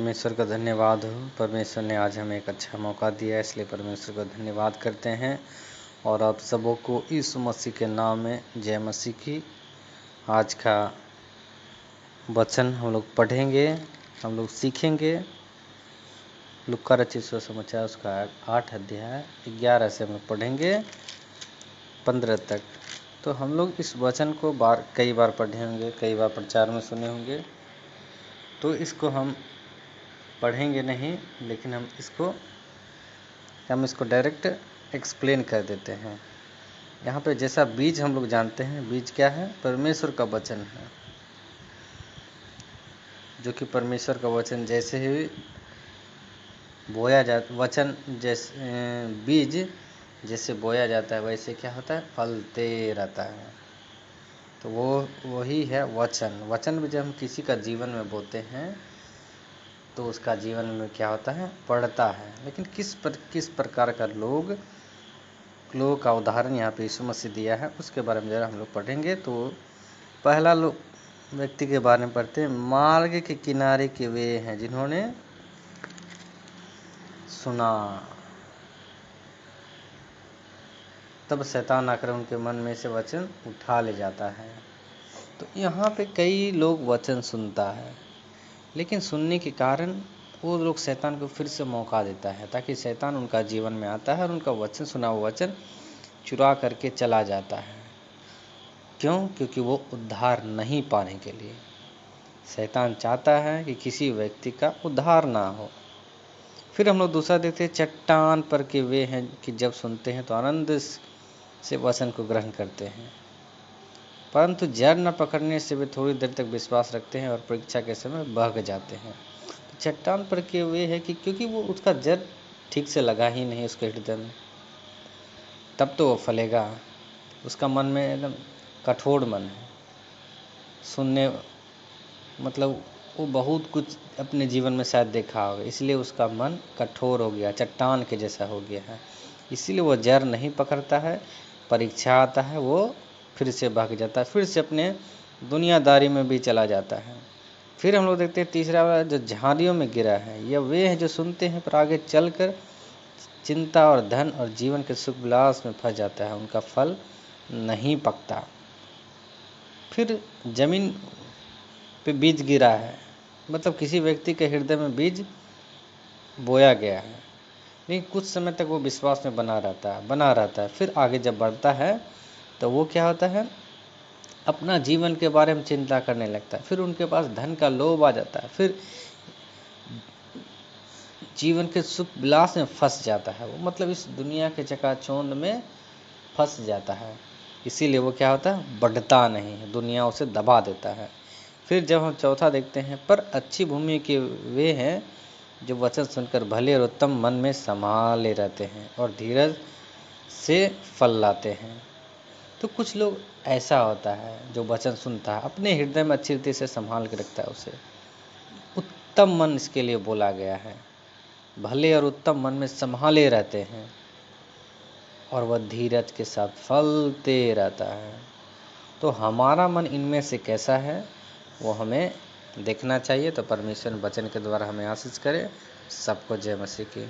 परमेश्वर का धन्यवाद हो। परमेश्वर ने आज हमें एक अच्छा मौका दिया, इसलिए परमेश्वर का धन्यवाद करते हैं। और आप सबों को यीशु मसीह के नाम में जय मसीह की। आज का वचन हम लोग पढ़ेंगे, हम लोग सीखेंगे। लूका रचित सुसमाचार उसका 8 अध्याय 11 से हम लोग पढ़ेंगे 15 तक। तो हम लोग इस वचन को कई बार पढ़े होंगे, कई बार प्रचार में सुने होंगे, तो इसको हम पढ़ेंगे नहीं, लेकिन हम इसको डायरेक्ट एक्सप्लेन कर देते हैं। यहाँ पे जैसा बीज हम लोग जानते हैं, बीज क्या है? परमेश्वर का वचन है, जो कि परमेश्वर का वचन जैसे ही बोया जाता, वचन जैसे बीज जैसे बोया जाता है वैसे क्या होता है? फलते रहता है। तो वही है वचन। वचन भी जब हम किसी का जीवन में बोते हैं तो उसका जीवन में क्या होता है? बढ़ता है। लेकिन किस प्रकार का लोगों का उदाहरण यहाँ पे यीशु मसीह दिया है, उसके बारे में जरा हम लोग पढ़ेंगे। तो पहला व्यक्ति के बारे में पढ़ते हैं। मार्ग के किनारे के वे हैं जिन्होंने सुना, तब शैतान आकर उनके मन में से वचन उठा ले जाता है। तो यहाँ पे कई लोग वचन सुनता है, लेकिन सुनने के कारण वो लोग शैतान को फिर से मौका देता है, ताकि शैतान उनका जीवन में आता है और उनका वचन, सुना हुआ वचन चुरा करके चला जाता है। क्यों? क्योंकि वो उद्धार नहीं पाने के लिए। शैतान चाहता है कि किसी व्यक्ति का उद्धार ना हो। फिर हम लोग दूसरा देखते हैं, चट्टान पर के वे हैं कि जब सुनते हैं तो आनंद से वचन को ग्रहण करते हैं, परंतु जड़ न पकड़ने से वे थोड़ी देर तक विश्वास रखते हैं और परीक्षा के समय बह जाते हैं। तो चट्टान पर के वे है कि क्योंकि वो उसका जड़ ठीक से लगा ही नहीं उसके हृदय में, तब तो वो फलेगा। उसका मन में एकदम कठोर मन है, सुनने मतलब वो बहुत कुछ अपने जीवन में शायद देखा होगा, इसलिए उसका मन कठोर हो गया, चट्टान के जैसा हो गया है। इसीलिए वो जड़ नहीं पकड़ता है। परीक्षा आता है, वो फिर से भाग जाता है, फिर से अपने दुनियादारी में भी चला जाता है। फिर हम लोग देखते हैं तीसरा वाला, जो झाड़ियों में गिरा है, यह वे हैं जो सुनते हैं पर आगे चलकर चिंता और धन और जीवन के सुख विलास में फंस जाता है, उनका फल नहीं पकता। फिर जमीन पे बीज गिरा है, मतलब किसी व्यक्ति के हृदय में बीज बोया गया है, लेकिन कुछ समय तक वो विश्वास में बना रहता है। फिर आगे जब बढ़ता है तो वो क्या होता है? अपना जीवन के बारे में चिंता करने लगता है। फिर उनके पास धन का लोभ आ जाता है, फिर जीवन के सुख विलास में फंस जाता है वो, मतलब इस दुनिया के चकाचौंध में फंस जाता है। इसीलिए वो क्या होता है? बढ़ता नहीं है, दुनिया उसे दबा देता है। फिर जब हम चौथा देखते हैं, पर अच्छी भूमि के वे हैं जो वचन सुनकर भले और उत्तम मन में संभाले रहते हैं और धीरज से फल लाते हैं। तो कुछ लोग ऐसा होता है जो वचन सुनता है, अपने हृदय में अच्छी रीति से संभाल के रखता है उसे। उत्तम मन इसके लिए बोला गया है। भले और उत्तम मन में संभाले रहते हैं और वह धीरज के साथ फलते रहता है। तो हमारा मन इनमें से कैसा है वो हमें देखना चाहिए। तो परमेश्वर वचन के द्वारा हमें आशीष करे। सबको जय मसीह की।